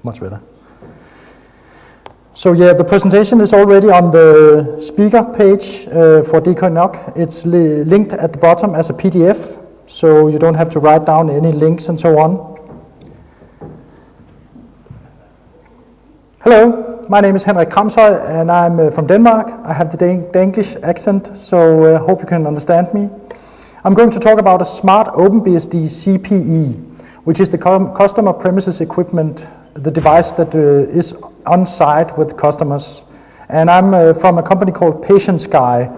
Much better. So yeah, the presentation is already on the speaker page for DKNOG. It's linked at the bottom as a PDF, so you don't have to write down any links and so on. Hello, my name is Henrik Kramshøj and I'm from Denmark. I have the Danish accent, so hope you can understand me. I'm going to talk about a Smart OpenBSD CPE, which is the customer premises equipment, the device that is on site with customers. And I'm from a company called Pasientsky,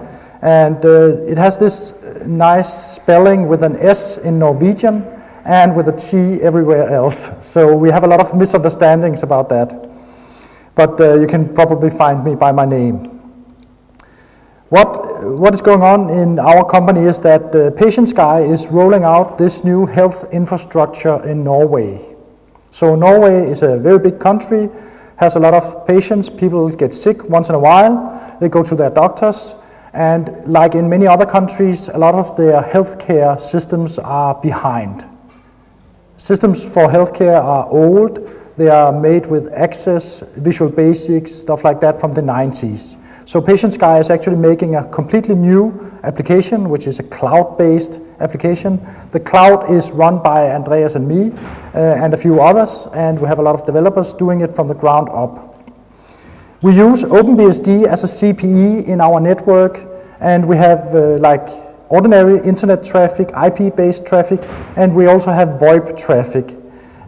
and it has this nice spelling with an S in Norwegian and with a T everywhere else. So we have a lot of misunderstandings about that. But you can probably find me by my name. What is going on in our company is that Pasientsky is rolling out this new health infrastructure in Norway. So Norway is a very big country, has a lot of patients, people get sick once in a while, they go to their doctors, and like in many other countries, a lot of their healthcare systems are behind. Systems for healthcare are old, they are made with Access, Visual Basic, stuff like that from the 90s. So Pasientsky is actually making a completely new application, which is a cloud-based application. The cloud is run by Andreas and me and a few others, and we have a lot of developers doing it from the ground up. We use OpenBSD as a CPE in our network, and we have like ordinary internet traffic, IP-based traffic, and we also have VoIP traffic.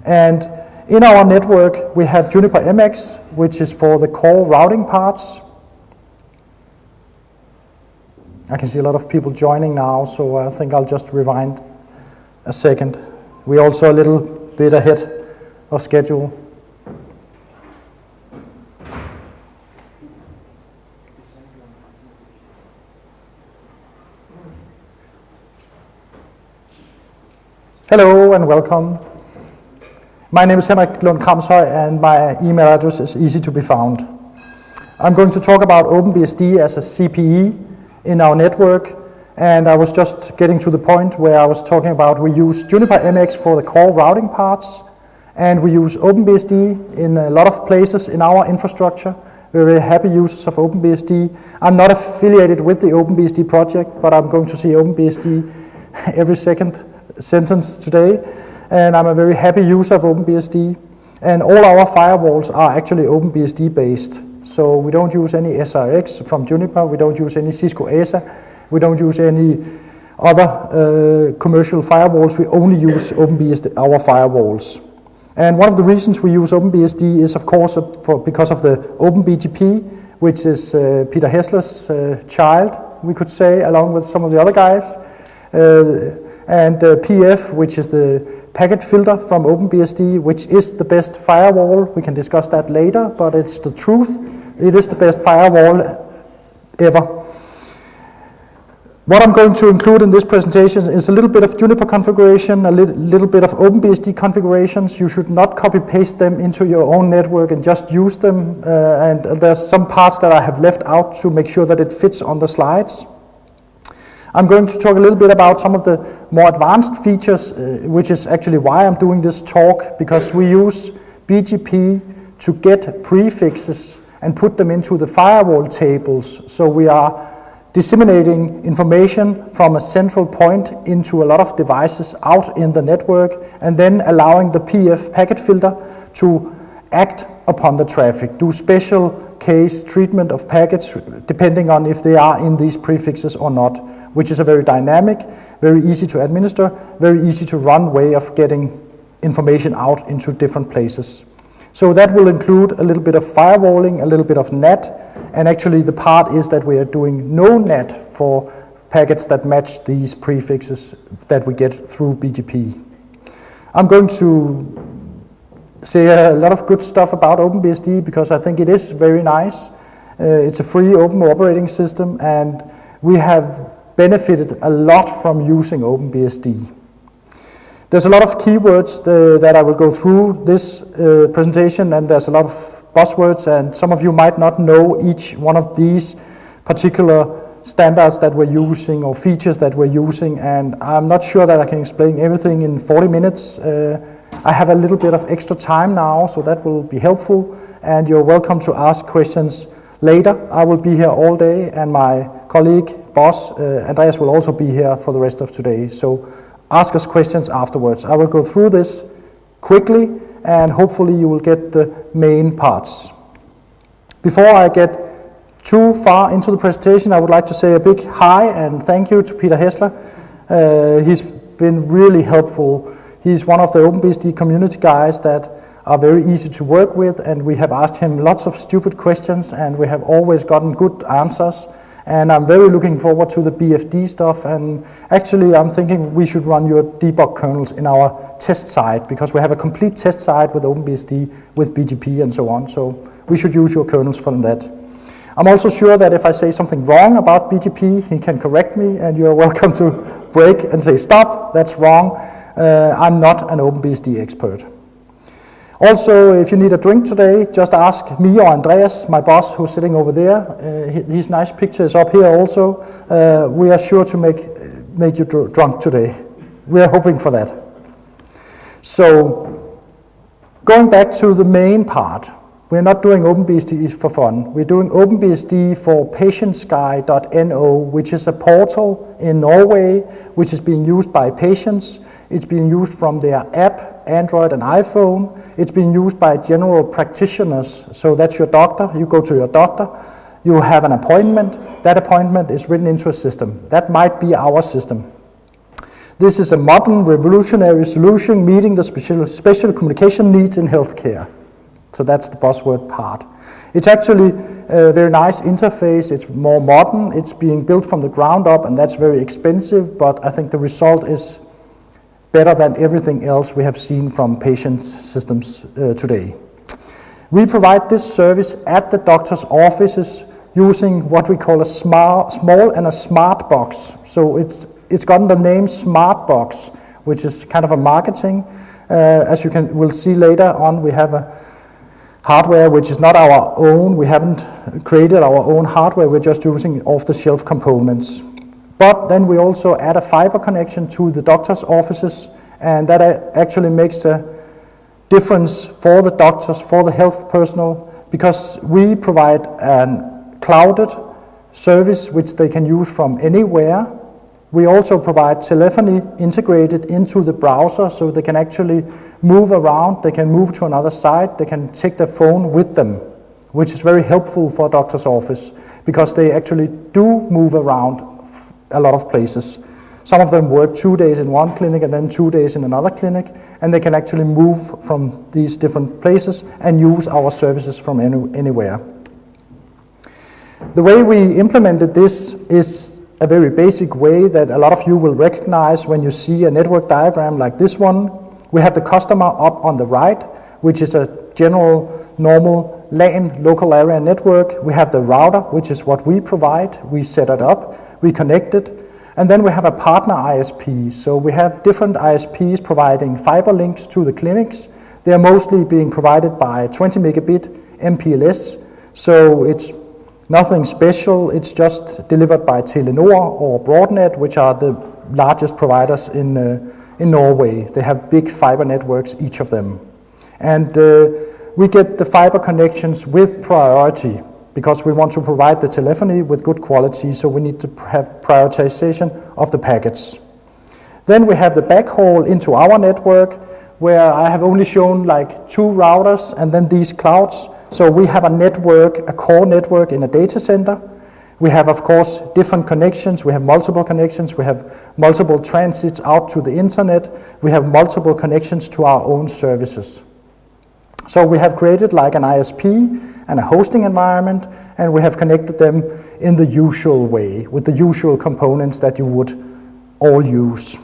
And in our network, we have Juniper MX, which is for the core routing parts. I can see a lot of people joining now, so I think I'll just rewind a second. We're also a little bit ahead of schedule. Hello and welcome. My name is Henrik Kramshøj and my email address is easy to be found. I'm going to talk about OpenBSD as a CPE in our network, and I was just getting to the point where I was talking about we use Juniper MX for the core routing parts, and we use OpenBSD in a lot of places in our infrastructure. We're very happy users of OpenBSD. I'm not affiliated with the OpenBSD project, but I'm going to see OpenBSD every second sentence today, and I'm a very happy user of OpenBSD, and all our firewalls are actually OpenBSD based. So we don't use any SRX from Juniper, we don't use any Cisco ASA, we don't use any other commercial firewalls, we only use OpenBSD, our firewalls. And one of the reasons we use OpenBSD is of course because of the OpenBGP, which is Peter Hessler's child, we could say, along with some of the other guys. And PF, which is the packet filter from OpenBSD, which is the best firewall. We can discuss that later, but it's the truth. It is the best firewall ever. What I'm going to include in this presentation is a little bit of Juniper configuration, a little bit of OpenBSD configurations. You should not copy-paste them into your own network and just use them. And there's some parts that I have left out to make sure that it fits on the slides. I'm going to talk a little bit about some of the more advanced features, which is actually why I'm doing this talk, because we use BGP to get prefixes and put them into the firewall tables. So we are disseminating information from a central point into a lot of devices out in the network, and then allowing the PF packet filter to act upon the traffic, do special case treatment of packets depending on if they are in these prefixes or not, which is a very dynamic, very easy to administer, very easy to run way of getting information out into different places. So that will include a little bit of firewalling, a little bit of NAT, and actually the part is that we are doing no NAT for packets that match these prefixes that we get through BGP. I'm going to say a lot of good stuff about OpenBSD because I think it is very nice. It's a free open operating system, and we have benefited a lot from using OpenBSD. There's a lot of keywords that I will go through this presentation, and there's a lot of buzzwords, and some of you might not know each one of these particular standards that we're using or features that we're using, and I'm not sure that I can explain everything in 40 minutes. I have a little bit of extra time now, so that will be helpful, and you're welcome to ask questions later. I will be here all day, and my colleague, boss, Andreas, will also be here for the rest of today. So ask us questions afterwards. I will go through this quickly, and hopefully you will get the main parts. Before I get too far into the presentation, I would like to say a big hi and thank you to Peter Hessler. He's been really helpful. He's one of the OpenBSD community guys that are very easy to work with, and we have asked him lots of stupid questions, and we have always gotten good answers. And I'm very looking forward to the BFD stuff, and actually I'm thinking we should run your debug kernels in our test site, because we have a complete test site with OpenBSD, with BGP and so on, so we should use your kernels for that. I'm also sure that if I say something wrong about BGP, he can correct me, and you're welcome to break and say, stop, that's wrong. I'm not an OpenBSD expert. Also, if you need a drink today, just ask me or Andreas, my boss, who's sitting over there. His nice picture is up here also. We are sure to make you drunk today. We are hoping for that. So, going back to the main part, we're not doing OpenBSD for fun. We're doing OpenBSD for Pasientsky.no, which is a portal in Norway, which is being used by patients. It's being used from their app, Android and iPhone. It's being used by general practitioners. So that's your doctor. You go to your doctor. You have an appointment. That appointment is written into a system. That might be our system. This is a modern, revolutionary solution meeting the special communication needs in healthcare. So that's the buzzword part. It's actually a very nice interface. It's more modern. It's being built from the ground up, and that's very expensive, but I think the result is better than everything else we have seen from patient systems today. We provide this service at the doctor's offices using what we call a small and a smart box. So it's gotten the name Smart Box, which is kind of a marketing. As you will see later on, we have a hardware which is not our own. We haven't created our own hardware. We're just using off-the-shelf components. But then we also add a fiber connection to the doctor's offices, and that actually makes a difference for the doctors, for the health personnel, because we provide a clouded service which they can use from anywhere. We also provide telephony integrated into the browser, so they can actually move around, they can move to another site, they can take their phone with them, which is very helpful for a doctor's office, because they actually do move around a lot of places. Some of them work 2 days in one clinic and then 2 days in another clinic, and they can actually move from these different places and use our services from anywhere. The way we implemented this is a very basic way that a lot of you will recognize when you see a network diagram like this one. We have the customer up on the right, which is a general, normal LAN, local area network. We have the router, which is what we provide. We set it up, we connect it, and then we have a partner ISP. So we have different ISPs providing fiber links to the clinics. They are mostly being provided by 20 megabit MPLS, so it's nothing special. It's just delivered by Telenor or Broadnet, which are the largest providers in Norway. They have big fiber networks, each of them. And we get the fiber connections with priority because we want to provide the telephony with good quality, so we need to have prioritization of the packets. Then we have the backhaul into our network, where I have only shown like 2 routers and then these clouds. So we have a network, a core network in a data center. We have, of course, different connections. We have multiple connections. We have multiple transits out to the internet. We have multiple connections to our own services. So we have created like an ISP and a hosting environment, and we have connected them in the usual way, with the usual components that you would all use.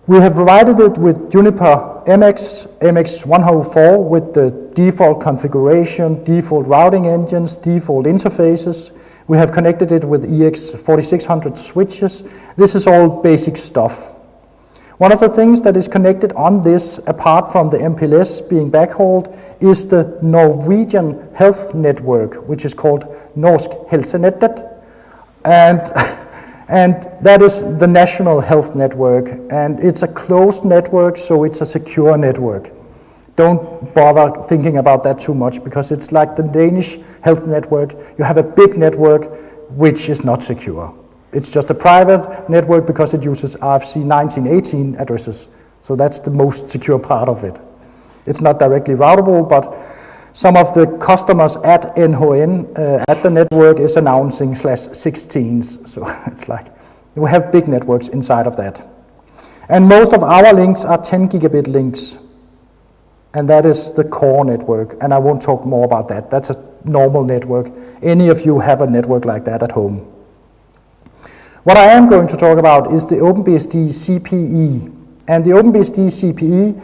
We have provided it with Juniper MX104 with the default configuration, default routing engines, default interfaces. We have connected it with EX4600 switches. This is all basic stuff. One of the things that is connected on this, apart from the MPLS being backhauled, is the Norwegian health network, which is called Norsk Helsenettet. And And that is the National Health Network, and it's a closed network, so it's a secure network. Don't bother thinking about that too much, because it's like the Danish health network. You have a big network which is not secure. It's just a private network because it uses RFC 1918 addresses. So that's the most secure part of it. It's not directly routable, but some of the customers at NHN, at the network, is announcing /16s. So it's like, we have big networks inside of that. And most of our links are 10 gigabit links. And that is the core network. And I won't talk more about that. That's a normal network. Any of you have a network like that at home. What I am going to talk about is the OpenBSD CPE. And the OpenBSD CPE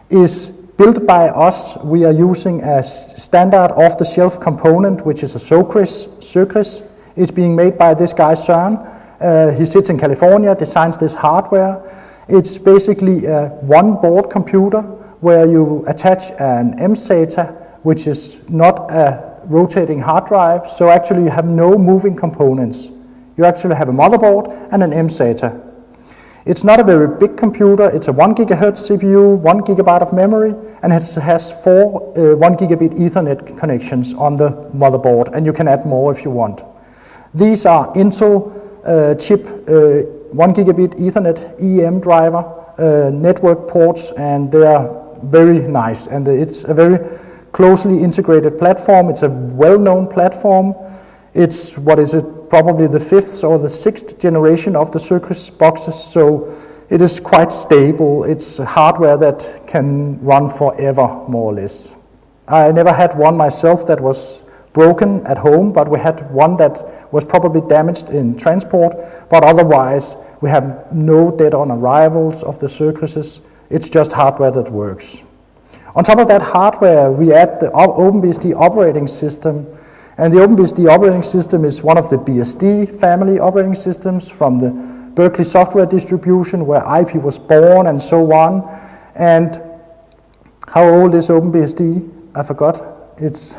is built by us. We are using a standard off-the-shelf component, which is a Circus. It's being made by this guy, Søren. He sits in California, designs this hardware. It's basically a one-board computer where you attach an mSATA, which is not a rotating hard drive. So actually you have no moving components. You actually have a motherboard and an mSATA. It's not a very big computer. It's a 1 gigahertz CPU, 1 gigabyte of memory, and it has 4 1 gigabit Ethernet connections on the motherboard, and you can add more if you want. These are Intel chip 1 gigabit Ethernet EM driver network ports, and they are very nice, and it's a very closely integrated platform. It's a well-known platform. It's, what is it, probably the 5th or the 6th generation of the Circus boxes, so it is quite stable. It's hardware that can run forever, more or less. I never had one myself that was broken at home, but we had one that was probably damaged in transport, but otherwise we have no dead on arrivals of the Circuses. It's just hardware that works. On top of that hardware, we add the OpenBSD operating system. And the OpenBSD operating system is one of the BSD family operating systems from the Berkeley software distribution where IP was born and so on. And how old is OpenBSD? I forgot. It's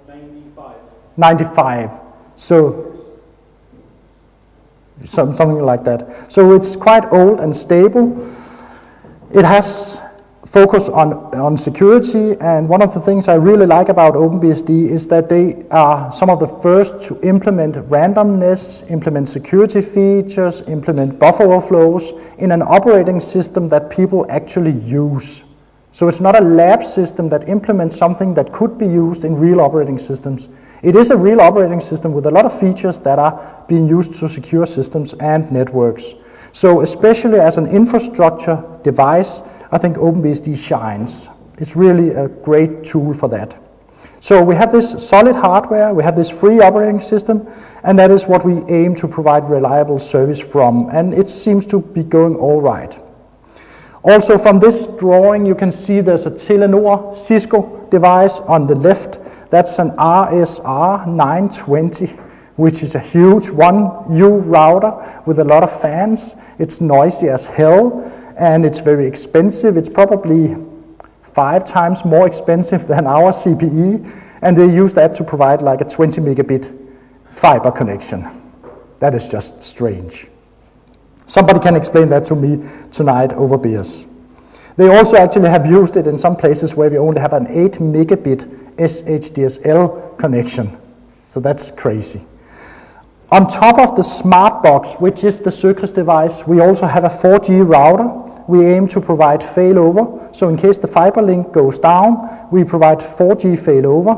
95. 95. So something like that. So it's quite old and stable. It has focus on security, and one of the things I really like about OpenBSD is that they are some of the first to implement randomness, implement security features, implement buffer overflows in an operating system that people actually use. So it's not a lab system that implements something that could be used in real operating systems. It is a real operating system with a lot of features that are being used to secure systems and networks. So especially as an infrastructure device, I think OpenBSD shines. It's really a great tool for that. So we have this solid hardware, we have this free operating system, and that is what we aim to provide reliable service from, and it seems to be going all right. Also from this drawing you can see there's a Telenor Cisco device on the left. That's an RSR 920, which is a huge 1U router with a lot of fans. It's noisy as hell, and it's very expensive. It's probably 5 times more expensive than our CPE, and they use that to provide like a 20 megabit fiber connection. That is just strange. Somebody can explain that to me tonight over beers. They also actually have used it in some places where we only have an 8 megabit SHDSL connection. So that's crazy. On top of the Smart Box, which is the Circus device, we also have a 4G router. We aim to provide failover. So in case the fiber link goes down, we provide 4G failover.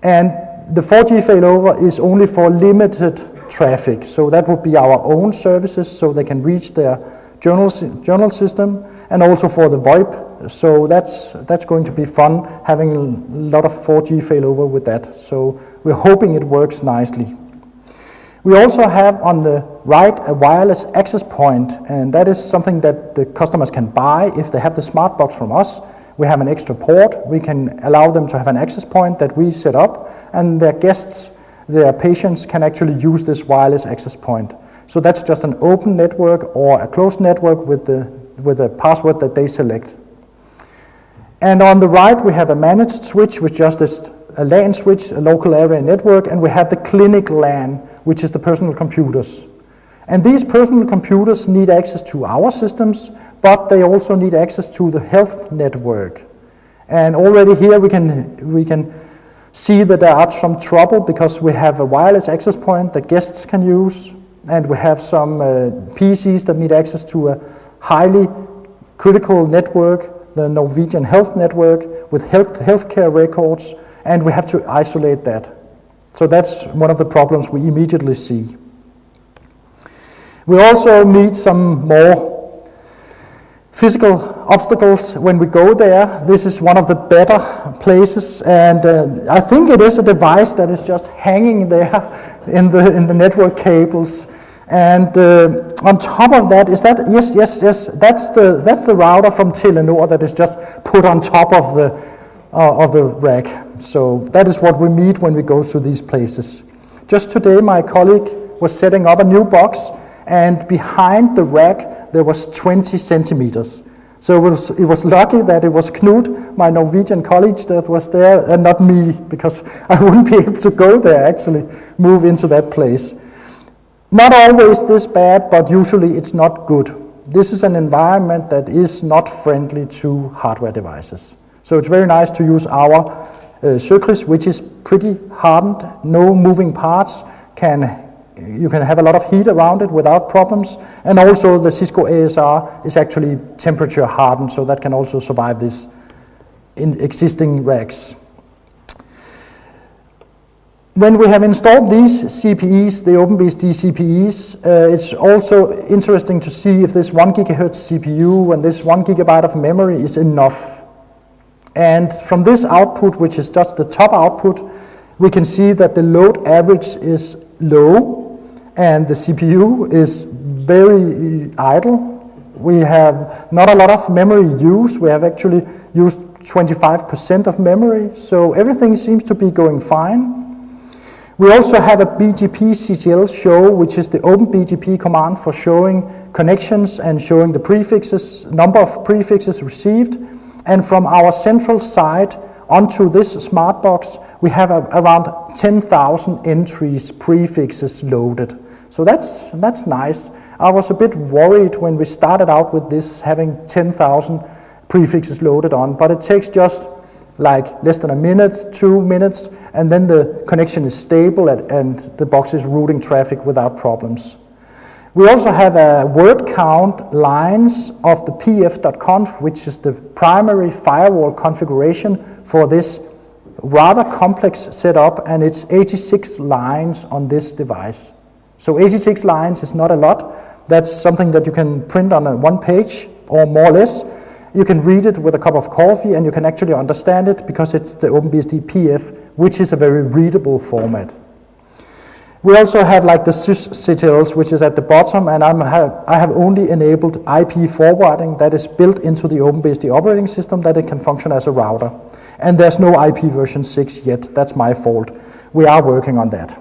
And the 4G failover is only for limited traffic. So that would be our own services, so they can reach their journal system, and also for the VoIP. So that's going to be fun, having a lot of 4G failover with that. So we're hoping it works nicely. We also have on the right a wireless access point, and that is something that the customers can buy if they have the Smart Box from us. We have an extra port. We can allow them to have an access point that we set up, and their guests, their patients, can actually use this wireless access point. So that's just an open network or a closed network with the password that they select. And on the right we have a managed switch, which just is a LAN switch, a local area network, and we have the clinic LAN, which is the personal computers. And these personal computers need access to our systems, but they also need access to the health network. And already here we can see that there are some trouble because we have a wireless access point that guests can use, and we have some PCs that need access to a highly critical network, the Norwegian health network, with healthcare records, and we have to isolate that. So that's one of the problems we immediately see. We also meet some more physical obstacles when we go there. This is one of the better places, and I think it is a device that is just hanging there in the network cables. And on top of that, is that, yes, that's the router from DKNOG that is just put on top of the rack. So that is what we meet when we go to these places. Just today, my colleague was setting up a new box, and behind the rack there was 20 centimeters. So it was lucky that it was Knut, my Norwegian colleague, that was there, and not me, because I wouldn't be able to go there, actually, move into that place. Not always this bad, but usually it's not good. This is an environment that is not friendly to hardware devices. So it's very nice to use our Søkris, which is pretty hardened, no moving parts, you can have a lot of heat around it without problems, and also the Cisco ASR is actually temperature hardened, so that can also survive this in existing racks. When we have installed these CPEs, the OpenBSD CPEs, it's also interesting to see if this 1 GHz CPU and this 1 GB of memory is enough. And from this output, which is just the top output, we can see that the load average is low, and the CPU is very idle. We have not a lot of memory use. We have actually used 25% of memory, so everything seems to be going fine. We also have a BGP CTL show, which is the OpenBGP command for showing connections and showing the prefixes, number of prefixes received. And from our central side onto this smart box, we have around 10,000 entries, prefixes loaded. So that's nice. I was a bit worried when we started out with this, having 10,000 prefixes loaded on, but it takes just like less than a minute, 2 minutes, and then the connection is stable and the box is routing traffic without problems. We also have a word count lines of the pf.conf, which is the primary firewall configuration for this rather complex setup, and it's 86 lines on this device. So 86 lines is not a lot. That's something that you can print on one page or more or less. You can read it with a cup of coffee and you can actually understand it because it's the OpenBSD PF, which is a very readable format. We also have like the sysctls, which is at the bottom, and I have only enabled IP forwarding that is built into the OpenBSD operating system that it can function as a router. And there's no IP version 6 yet. That's my fault. We are working on that.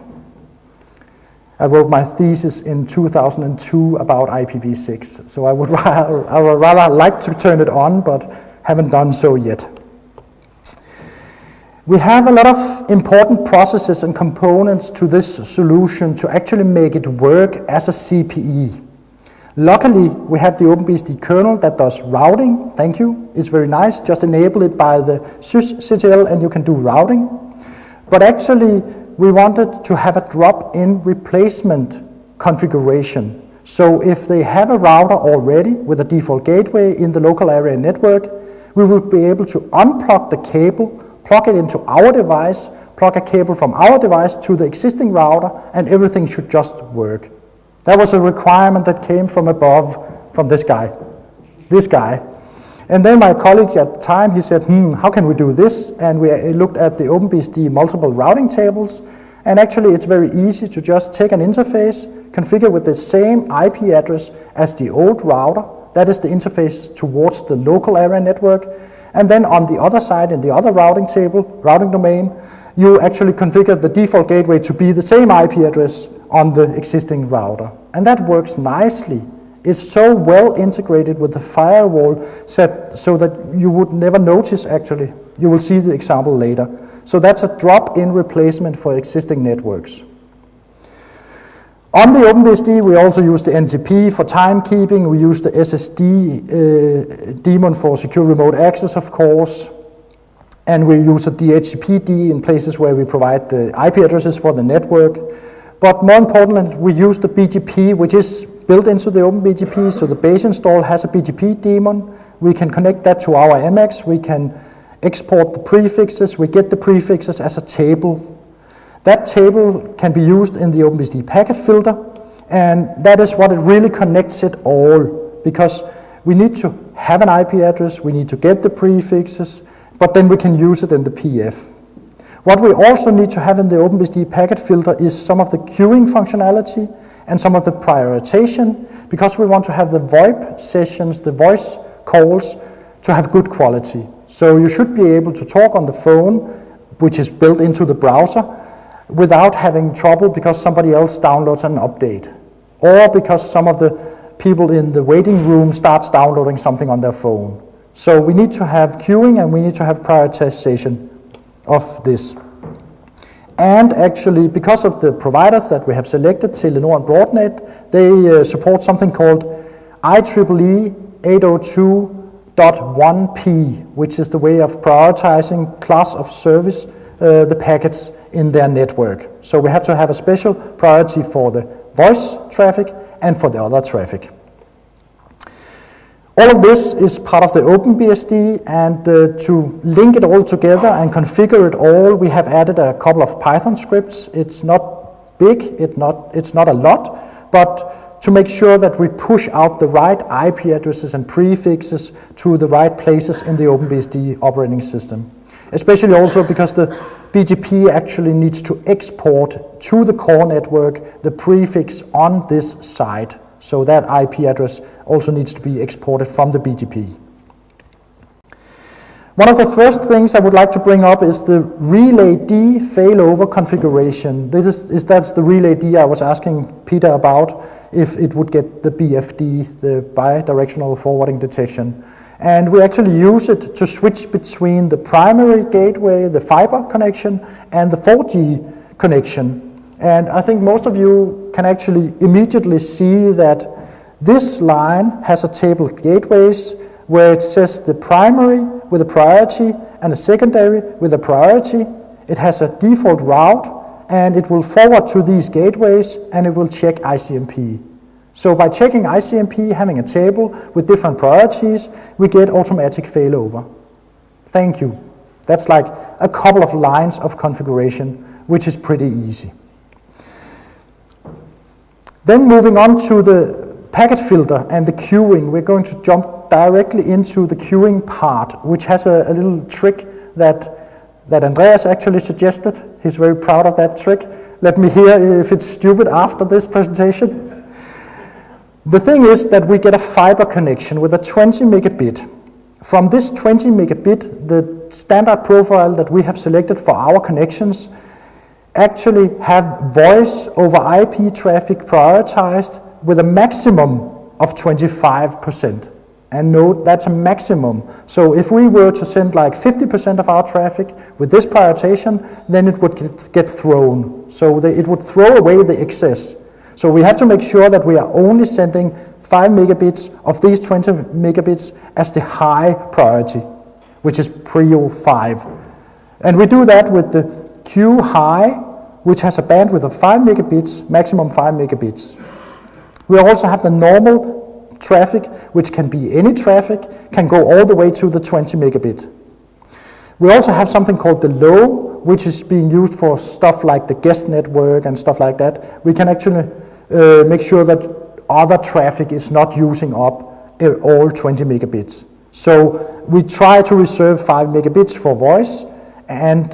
I wrote my thesis in 2002 about IPv6, so I would rather like to turn it on, but haven't done so yet. We have a lot of important processes and components to this solution to actually make it work as a CPE. Luckily, we have the OpenBSD kernel that does routing. Thank you. It's very nice. Just enable it by the sysctl and you can do routing. But actually, we wanted to have a drop-in replacement configuration. So if they have a router already with a default gateway in the local area network, we would be able to unplug the cable, plug it into our device, plug a cable from our device to the existing router, and everything should just work. That was a requirement that came from above, from this guy. And then my colleague at the time, he said, how can we do this? And we looked at the OpenBSD multiple routing tables, and actually it's very easy to just take an interface, configure with the same IP address as the old router. That is the interface towards the local area network. And then on the other side, in the other routing table, routing domain, you actually configure the default gateway to be the same IP address on the existing router. And that works nicely. It's so well integrated with the firewall set so that you would never notice actually. You will see the example later. So that's a drop-in replacement for existing networks. On the OpenBSD, we also use the NTP for timekeeping. We use the SSD daemon for secure remote access, of course. And we use a DHCPD in places where we provide the IP addresses for the network. But more importantly, we use the BGP, which is built into the OpenBGP. So the base install has a BGP daemon. We can connect that to our MX. We can export the prefixes. We get the prefixes as a table. That table can be used in the OpenBSD packet filter, and that is what it really connects it all, because we need to have an IP address, we need to get the prefixes, but then we can use it in the PF. What we also need to have in the OpenBSD packet filter is some of the queuing functionality and some of the prioritization, because we want to have the VoIP sessions, the voice calls, to have good quality. So you should be able to talk on the phone, which is built into the browser, without having trouble because somebody else downloads an update, or because some of the people in the waiting room starts downloading something on their phone. So we need to have queuing and we need to have prioritization of this. And actually, because of the providers that we have selected, Telenor and Broadnet, they support something called IEEE 802.1p, which is the way of prioritizing class of service the packets in their network. So we have to have a special priority for the voice traffic and for the other traffic. All of this is part of the OpenBSD, and to link it all together and configure it all, we have added a couple of Python scripts. It's not big, it's not a lot, but to make sure that we push out the right IP addresses and prefixes to the right places in the OpenBSD operating system. Especially also because the BGP actually needs to export to the core network the prefix on this side. So that IP address also needs to be exported from the BGP. One of the first things I would like to bring up is the relay D failover configuration. That's the relay D I was asking Peter about, if it would get the BFD, the bidirectional forwarding detection. And we actually use it to switch between the primary gateway, the fiber connection, and the 4G connection. And I think most of you can actually immediately see that this line has a table of gateways where it says the primary with a priority and a secondary with a priority. It has a default route, and it will forward to these gateways, and it will check ICMP. So by checking ICMP, having a table with different priorities, we get automatic failover. Thank you. That's like a couple of lines of configuration, which is pretty easy. Then moving on to the packet filter and the queuing, we're going to jump directly into the queuing part, which has a little trick that Andreas actually suggested. He's very proud of that trick. Let me hear if it's stupid after this presentation. The thing is that we get a fiber connection with a 20 megabit. From this 20 megabit, the standard profile that we have selected for our connections actually have voice over IP traffic prioritized with a maximum of 25%. And note, that's a maximum. So if we were to send like 50% of our traffic with this prioritization, then it would get thrown. So it would throw away the excess. So we have to make sure that we are only sending 5 megabits of these 20 megabits as the high priority, which is Prio 5. And we do that with the Q high, which has a bandwidth of 5 megabits, maximum 5 megabits. We also have the normal traffic, which can be any traffic, can go all the way to the 20 megabit. We also have something called the low, which is being used for stuff like the guest network and stuff like that. We can actually make sure that other traffic is not using up all 20 megabits. So we try to reserve 5 megabits for voice and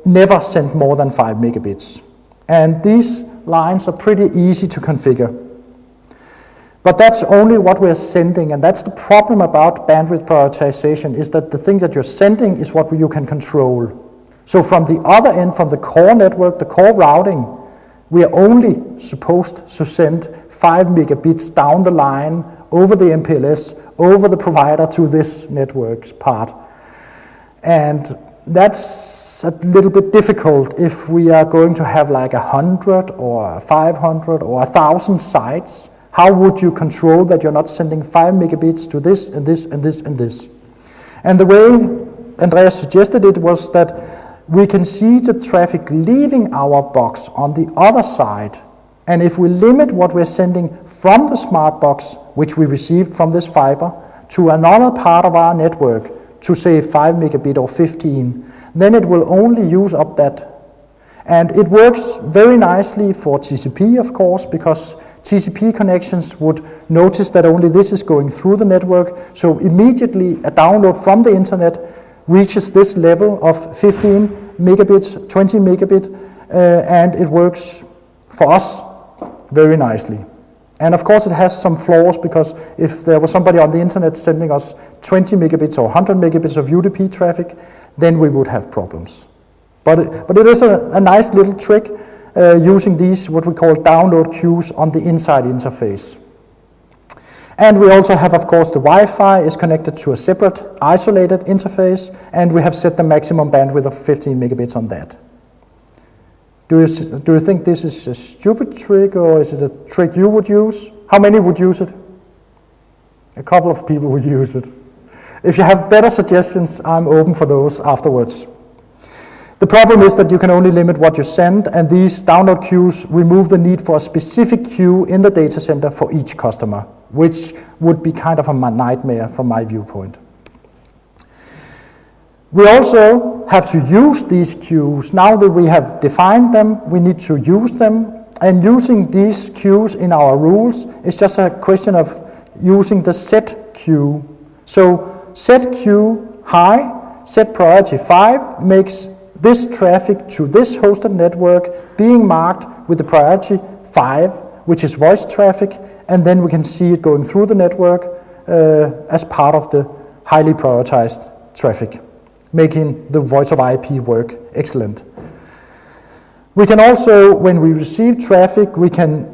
never send more than 5 megabits. And these lines are pretty easy to configure. But that's only what we're sending, and that's the problem about bandwidth prioritization, is that the thing that you're sending is what you can control. So from the other end, from the core network, the core routing, we are only supposed to send 5 megabits down the line over the MPLS, over the provider to this network's part. And that's it's a little bit difficult if we are going to have like 100 or 500 or 1,000 sites. How would you control that you're not sending 5 megabits to this and this and this and this? And the way Andreas suggested it was that we can see the traffic leaving our box on the other side. And if we limit what we're sending from the smart box, which we received from this fiber, to another part of our network, to say 5 megabit or 15, then it will only use up that. And it works very nicely for TCP, of course, because TCP connections would notice that only this is going through the network, so immediately a download from the internet reaches this level of 15 megabits, 20 megabit, and it works for us very nicely. And of course it has some flaws, because if there was somebody on the internet sending us 20 megabits or 100 megabits of UDP traffic, then we would have problems. But it is a nice little trick using these, what we call download queues on the inside interface. And we also have, of course, the Wi-Fi is connected to a separate isolated interface, and we have set the maximum bandwidth of 15 megabits on that. Do you think this is a stupid trick, or is it a trick you would use? How many would use it? A couple of people would use it. If you have better suggestions, I'm open for those afterwards. The problem is that you can only limit what you send, and these download queues remove the need for a specific queue in the data center for each customer, which would be kind of a nightmare from my viewpoint. We also have to use these queues. Now that we have defined them, we need to use them, and using these queues in our rules is just a question of using the set queue. So set queue high, set priority 5 makes this traffic to this hosted network being marked with the priority 5, which is voice traffic, and then we can see it going through the network as part of the highly prioritized traffic, making the voice of IP work excellent. We can also, when we receive traffic, we can,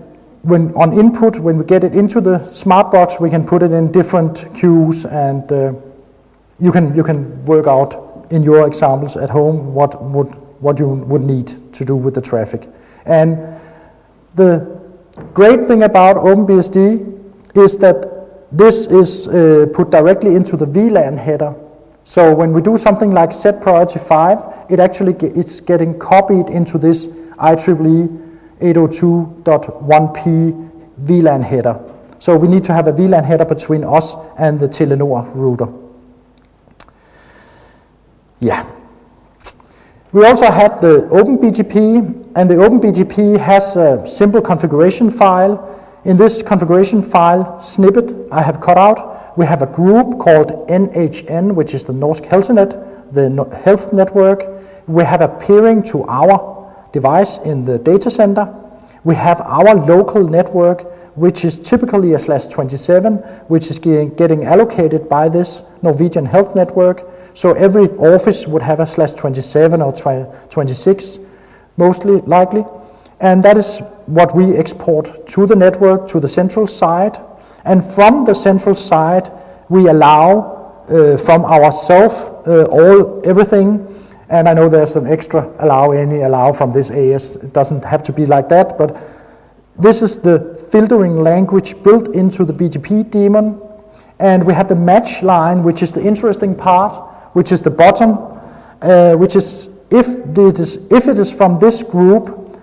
when on input, when we get it into the smart box, we can put it in different queues, and you can work out in your examples at home what you would need to do with the traffic. And the great thing about OpenBSD is that this is put directly into the VLAN header. So when we do something like set priority 5, it's getting copied into this IEEE 802.1p VLAN header. So we need to have a VLAN header between us and the Telenor router. Yeah. We also had the OpenBGP, and the OpenBGP has a simple configuration file. In this configuration file snippet I have cut out, we have a group called NHN, which is the Norsk Helsenet, the health network. We have a peering to our device in the data center. We have our local network, which is typically a /27, which is getting allocated by this Norwegian health network. So every office would have a /27 or 26, mostly likely. And that is what we export to the network, to the central side. And from the central side, we allow from ourselves everything. And I know there's an extra allow from this AS. It doesn't have to be like that, but this is the filtering language built into the BGP daemon. And we have the match line, which is the interesting part, which is the bottom, which is if it is from this group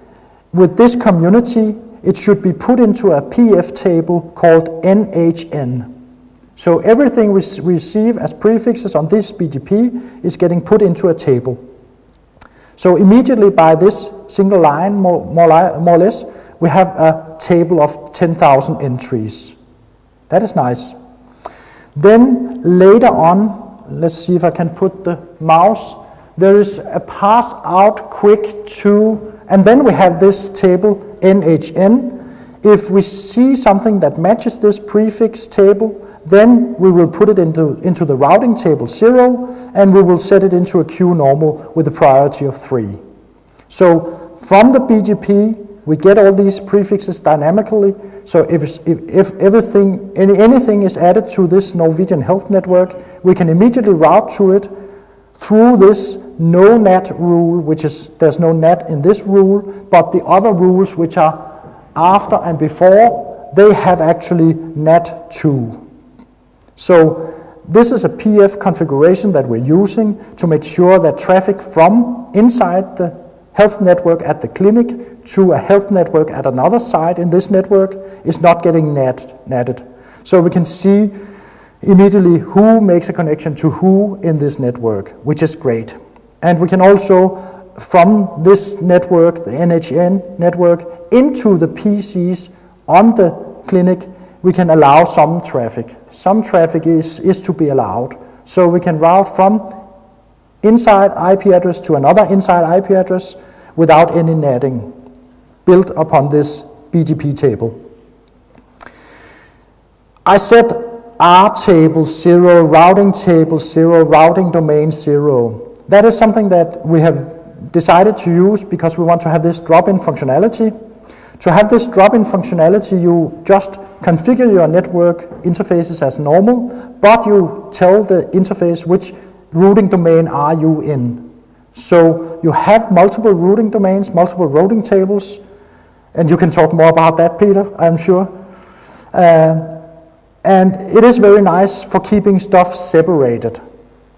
with this community, it should be put into a PF table called NHN. So everything we receive as prefixes on this BGP is getting put into a table. So immediately by this single line, more or less, we have a table of 10,000 entries. That is nice. Then later on, let's see if I can put the mouse. There is a pass out quick to, and then we have this table NHN. If we see something that matches this prefix table, then we will put it into the routing table 0, and we will set it into a queue normal with a priority of 3. So from the BGP, we get all these prefixes dynamically. So if anything is added to this Norwegian health network, we can immediately route to it through this no NAT rule, which is, there's no NAT in this rule, but the other rules which are after and before, they have actually NAT too. So this is a PF configuration that we're using to make sure that traffic from inside the health network at the clinic to a health network at another site in this network is not getting natted. So we can see immediately who makes a connection to who in this network, which is great. And we can also, from this network, the NHN network, into the PCs on the clinic, we can allow some traffic. Some traffic is to be allowed. So we can route from inside IP address to another inside IP address without any netting, built upon this BGP table. I said R table 0, routing table 0, routing domain 0. That is something that we have decided to use because we want to have this drop-in functionality. To have this drop-in functionality, you just configure your network interfaces as normal, but you tell the interface which routing domain are you in. So you have multiple routing domains, multiple routing tables, and you can talk more about that, Peter, I'm sure. And it is very nice for keeping stuff separated.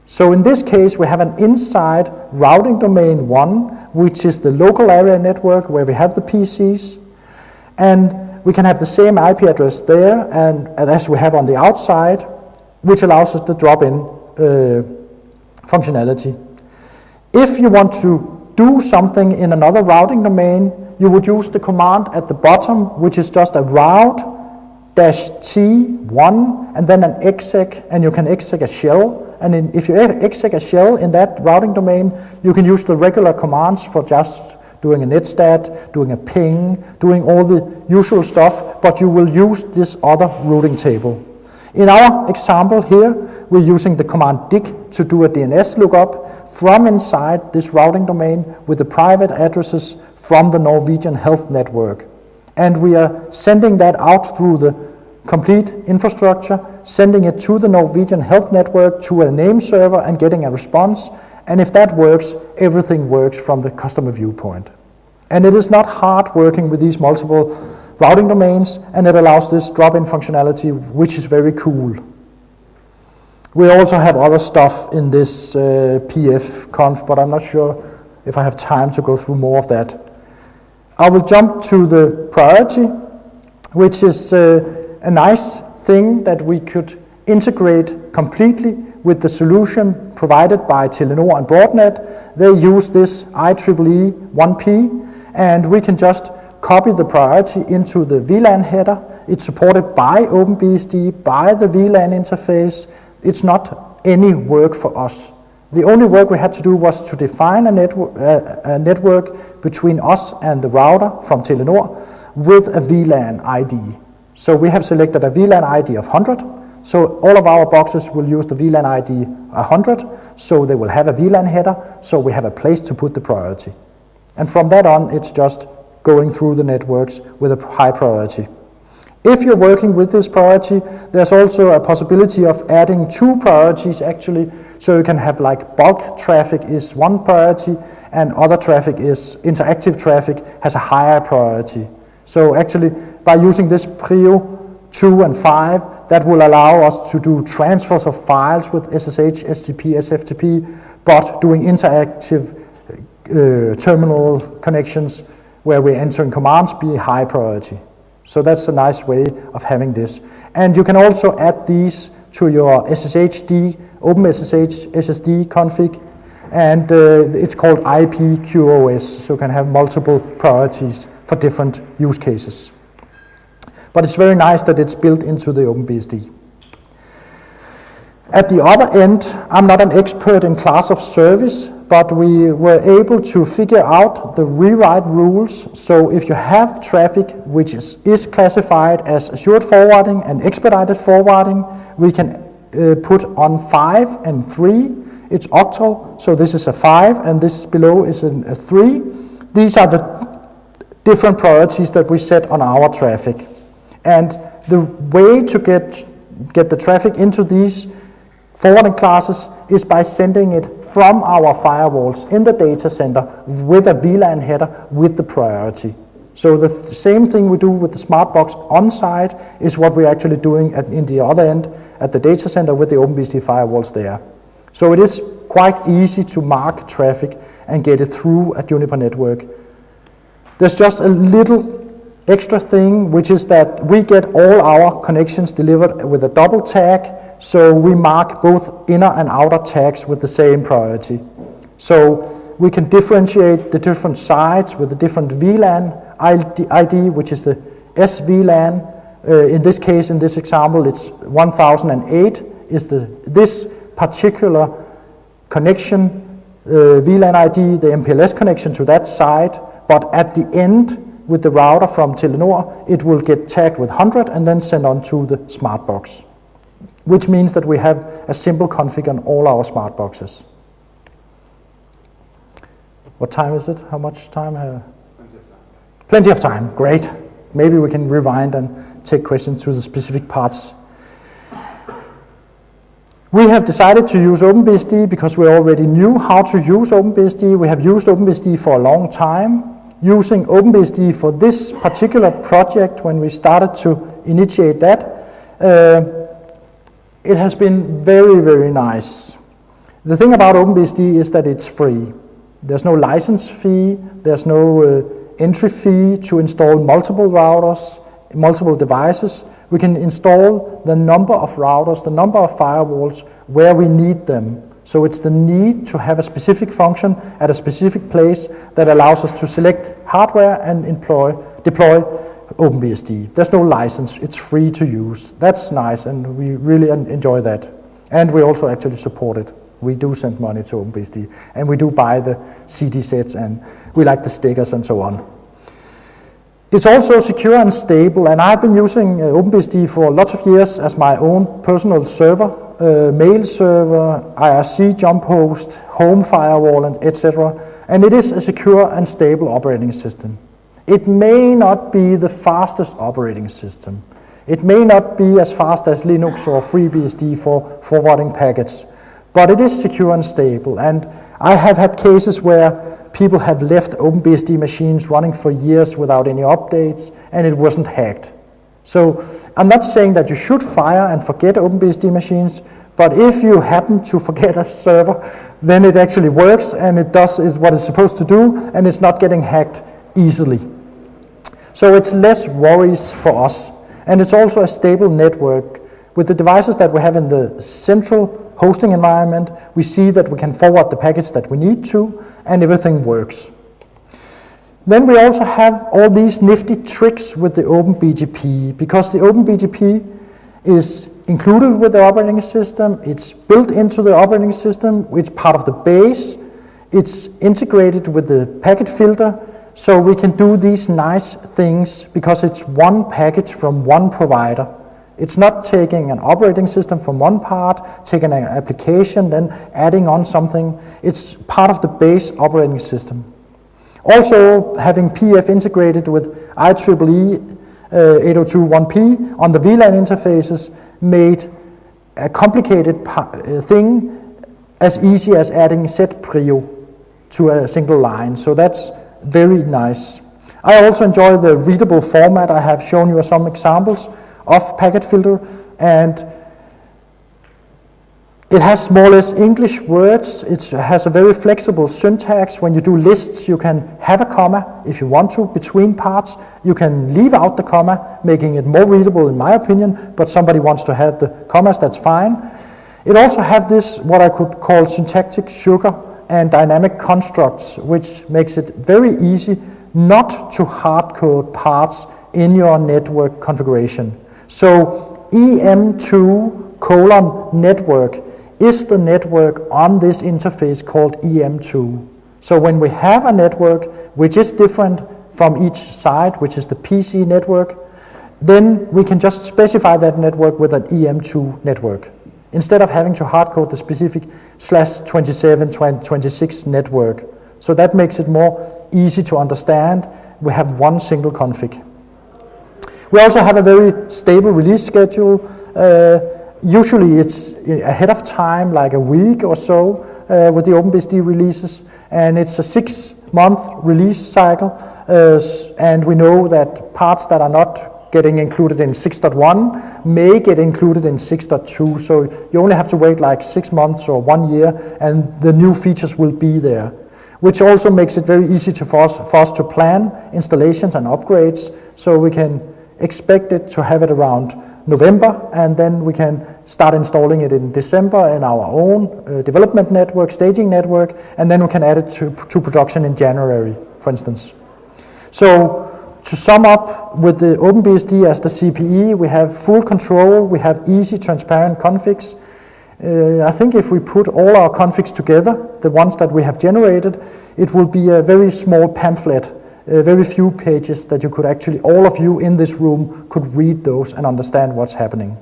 So in this case, we have an inside routing domain 1, which is the local area network where we have the PCs. And we can have the same IP address there and as we have on the outside, which allows us the drop-in functionality. If you want to do something in another routing domain, you would use the command at the bottom, which is just a route -T1 and then an exec, and you can exec a shell. And if you exec a shell in that routing domain, you can use the regular commands for just doing a netstat, doing a ping, doing all the usual stuff, but you will use this other routing table. In our example here, we're using the command dig to do a DNS lookup from inside this routing domain with the private addresses from the Norwegian health network. And we are sending that out through the complete infrastructure, sending it to the Norwegian health network to a name server and getting a response. And if that works, everything works from the customer viewpoint. And it is not hard working with these multiple routing domains, and it allows this drop-in functionality, which is very cool. We also have other stuff in this PF conf, but I'm not sure if I have time to go through more of that. I will jump to the priority, which is a nice thing that we could integrate completely with the solution provided by Telenor and Broadnet. They use this IEEE 1P, and we can just copy the priority into the VLAN header. It's supported by OpenBSD, by the VLAN interface. It's not any work for us. The only work we had to do was to define a network between us and the router from Telenor with a VLAN ID. So we have selected a VLAN ID of 100. So all of our boxes will use the VLAN ID 100, so they will have a VLAN header, so we have a place to put the priority. And from that on, it's just going through the networks with a high priority. If you're working with this priority, there's also a possibility of adding 2 priorities actually, so you can have like bulk traffic is 1 priority, and other traffic is interactive traffic has a higher priority. So actually, by using this prio 2 and 5, that will allow us to do transfers of files with SSH, SCP, SFTP, but doing interactive terminal connections where we're entering commands be high priority. So that's a nice way of having this. And you can also add these to your SSHD, OpenSSH SSD config, and it's called IPQoS, so you can have multiple priorities for different use cases. But it's very nice that it's built into the OpenBSD. At the other end, I'm not an expert in class of service, but we were able to figure out the rewrite rules. So if you have traffic which is classified as assured forwarding and expedited forwarding, we can put on 5 and 3. It's octal, so this is a 5 and this below is a 3. These are the different priorities that we set on our traffic. And the way to get the traffic into these forwarding classes is by sending it from our firewalls in the data center with a VLAN header with the priority. So the same thing we do with the smart box on site is what we're actually doing in the other end at the data center with the OpenBSD firewalls there. So it is quite easy to mark traffic and get it through a Juniper network. There's just a little extra thing, which is that we get all our connections delivered with a double tag, so we mark both inner and outer tags with the same priority. So we can differentiate the different sites with the different VLAN ID, which is the SVLAN. In this case, in this example, it's 1008 is this particular connection, VLAN ID, the MPLS connection to that site, but at the end, with the router from Telenor, it will get tagged with 100 and then sent on to the smart box, which means that we have a simple config on all our smart boxes. What time is it? How much time? Plenty of time, great. Maybe we can rewind and take questions to the specific parts. We have decided to use OpenBSD because we already knew how to use OpenBSD. We have used OpenBSD for a long time. Using OpenBSD for this particular project, when we started to initiate that, it has been very, very nice. The thing about OpenBSD is that it's free. There's no license fee, there's no entry fee to install multiple routers, multiple devices. We can install the number of routers, the number of firewalls where we need them. So it's the need to have a specific function at a specific place that allows us to select hardware and deploy OpenBSD. There's no license, it's free to use. That's nice, and we really enjoy that. And we also actually support it. We do send money to OpenBSD, and we do buy the CD sets, and we like the stickers and so on. It's also secure and stable, and I've been using OpenBSD for lots of years as my own personal server, mail server, IRC jump host, home firewall, and etc. And it is a secure and stable operating system. It may not be the fastest operating system. It may not be as fast as Linux or FreeBSD for forwarding packets, but it is secure and stable. And I have had cases where people have left OpenBSD machines running for years without any updates, and it wasn't hacked. So I'm not saying that you should fire and forget OpenBSD machines, but if you happen to forget a server, then it actually works and it does what it's supposed to do, and it's not getting hacked easily. So it's less worries for us, and it's also a stable network. With the devices that we have in the central hosting environment, we see that we can forward the packets that we need to, and everything works. Then we also have all these nifty tricks with the OpenBGP, because the OpenBGP is included with the operating system, it's built into the operating system, it's part of the base, it's integrated with the packet filter, so we can do these nice things because it's one package from one provider. It's not taking an operating system from one part, taking an application, then adding on something. It's part of the base operating system. Also, having PF integrated with IEEE 802.1p on the VLAN interfaces made a complicated thing as easy as adding set prio to a single line. So that's very nice. I also enjoy the readable format. I have shown you some examples of packet filter, and it has more or less English words. It has a very flexible syntax. When you do lists, you can have a comma if you want to between parts. You can leave out the comma, making it more readable in my opinion, but somebody wants to have the commas, that's fine. It also has this, what I could call syntactic sugar and dynamic constructs, which makes it very easy not to hard-code parts in your network configuration. So EM2:network is the network on this interface called EM2. So when we have a network which is different from each side, which is the PC network, then we can just specify that network with an EM2 network, instead of having to hardcode the specific /27/26 network. So that makes it more easy to understand. We have one single config. We also have a very stable release schedule, usually it's ahead of time, like a week or so with the OpenBSD releases, and it's a 6-month release cycle, and we know that parts that are not getting included in 6.1 may get included in 6.2, so you only have to wait like 6 months or 1 year, and the new features will be there, which also makes it very easy for us to plan installations and upgrades, so we can expect it to have it around November, and then we can start installing it in December in our own development network, staging network, and then we can add it to production in January, for instance. So to sum up, with the OpenBSD as the CPE, we have full control, we have easy, transparent configs. I think if we put all our configs together, the ones that we have generated, it will be a very small pamphlet, very few pages that you could actually, all of you in this room could read those and understand what's happening.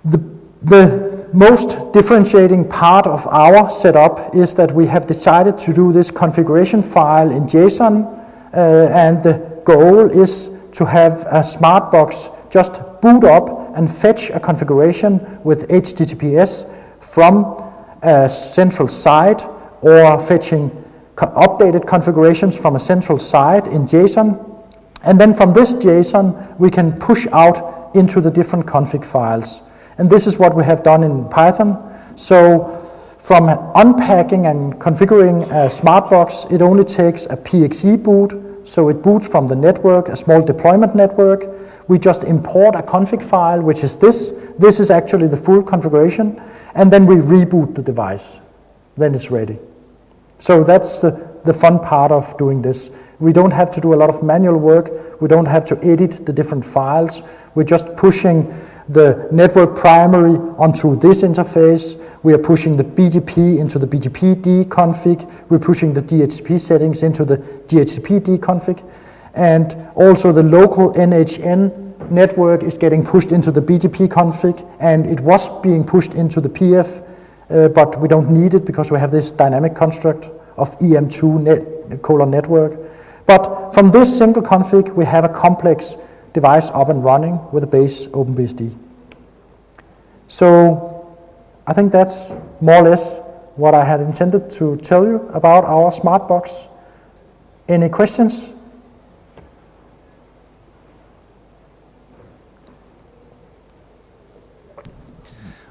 The most differentiating part of our setup is that we have decided to do this configuration file in JSON, and the goal is to have a smart box just boot up and fetch a configuration with HTTPS from a central site, or fetching updated configurations from a central site in JSON, and then from this JSON we can push out into the different config files. And this is what we have done in Python. So from unpacking and configuring a smart box, it only takes a PXE boot, so it boots from the network, a small deployment network. We just import a config file, which is this. This is actually the full configuration, and then we reboot the device. Then it's ready. So that's the fun part of doing this. We don't have to do a lot of manual work. We don't have to edit the different files. We're just pushing the network primary onto this interface. We are pushing the BGP into the BGP config. We're pushing the DHCP settings into the DHCP config. And also the local NHN network is getting pushed into the BGP config, and it was being pushed into the PF, but we don't need it because we have this dynamic construct of EM2 network. But from this single config, we have a complex device up and running with a base OpenBSD. So I think that's more or less what I had intended to tell you about our smart box. Any questions?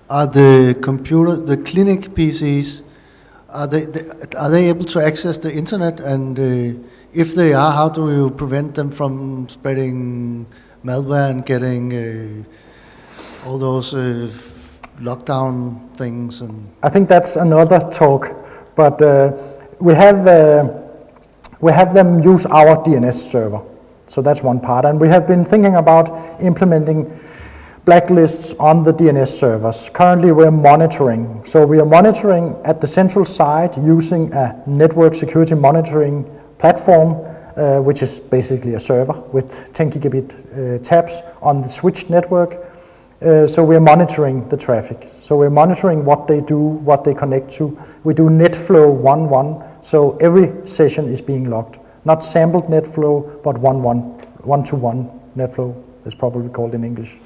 Are the clinic PCs, are they able to access the internet? And if they are, how do you prevent them from spreading malware and getting all those lockdown things? And I think that's another talk, but we have them use our DNS server. So that's one part, and we have been thinking about implementing blacklists on the DNS servers. Currently we're monitoring. So we are monitoring at the central site using a network security monitoring platform, which is basically a server with 10 gigabit taps on the switched network. So we're monitoring the traffic. So we're monitoring what they do, what they connect to. We do netflow 1-1, so every session is being logged. Not sampled netflow, but 1-to-1 netflow is probably called in English.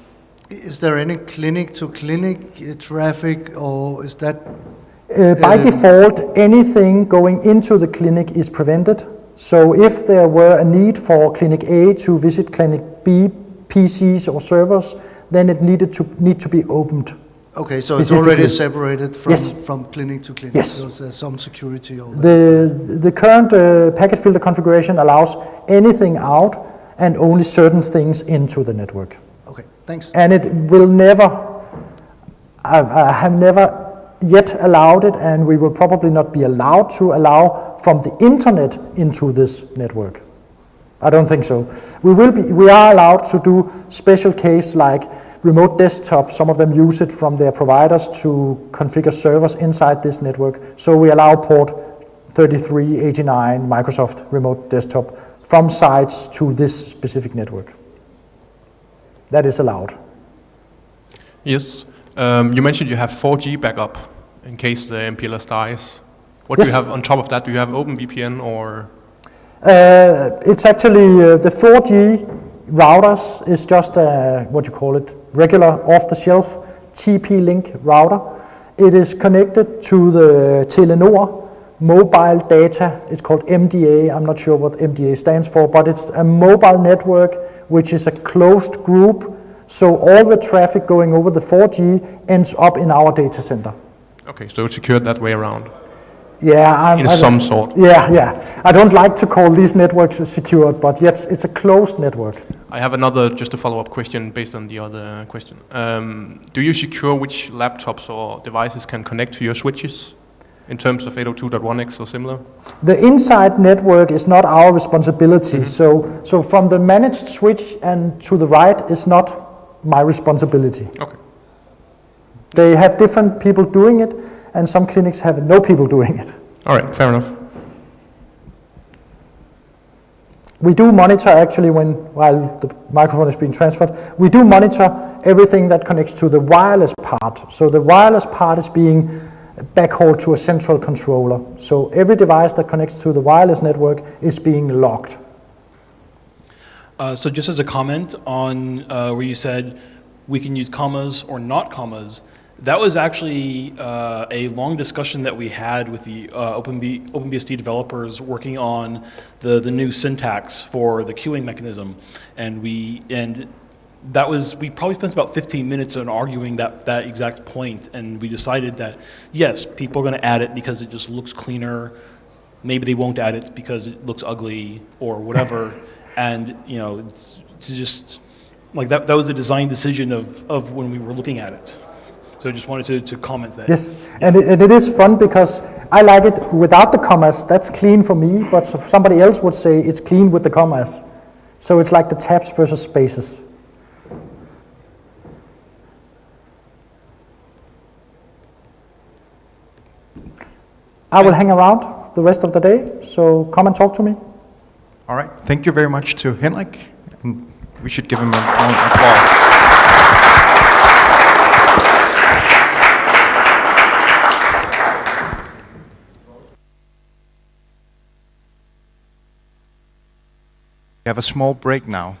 Is there any clinic-to-clinic traffic, or is that? By default, anything going into the clinic is prevented. So if there were a need for clinic A to visit clinic B PCs or servers, then it need to be opened. Okay, so it's already separated from, yes. from clinic to clinic. Yes. So there's some security over there. The current packet filter configuration allows anything out and only certain things into the network. Okay, thanks. And it will never, I have never yet allowed it, and we will probably not be allowed to allow from the internet into this network. I don't think so. We are allowed to do special case like remote desktop. Some of them use it from their providers to configure servers inside this network. So we allow port 3389 Microsoft remote desktop from sites to this specific network. That is allowed. Yes. You mentioned you have 4G backup in case the MPLS dies. What yes. do you have on top of that? Do you have OpenVPN or? It's actually the 4G routers is just what you call it, regular off-the-shelf TP-Link router. It is connected to the DKNOG mobile data. It's called MDA. I'm not sure what MDA stands for, but it's a mobile network which is a closed group. So all the traffic going over the 4G ends up in our data center. Okay, so it's secured that way around. Yeah, in some sort. Yeah. I don't like to call these networks secured, but yes, it's a closed network. I have another, just a follow-up question based on the other question. Do you secure which laptops or devices can connect to your switches in terms of 802.1x or similar? The inside network is not our responsibility. So from the managed switch and to the right is not my responsibility. Okay. They have different people doing it, and some clinics have no people doing it. All right, fair enough. We do monitor actually while the microphone is being transferred, we do monitor everything that connects to the wireless part. So the wireless part is being backhauled to a central controller. So every device that connects to the wireless network is being logged. So just as a comment on where you said we can use commas or not commas, that was actually a long discussion that we had with the OpenBSD developers working on the new syntax for the queuing mechanism, and we probably spent about 15 minutes on arguing that exact point, and we decided that yes, people are going to add it because it just looks cleaner. Maybe they won't add it because it looks ugly or whatever, and it's just like that was a design decision of when we were looking at it. So I just wanted to comment that. Yes, and it is fun because I like it without the commas. That's clean for me, but somebody else would say it's clean with the commas. So it's like the tabs versus spaces. I will hang around the rest of the day, so come and talk to me. All right, thank you very much to Henrik, and we should give him a round of applause. We have a small break now.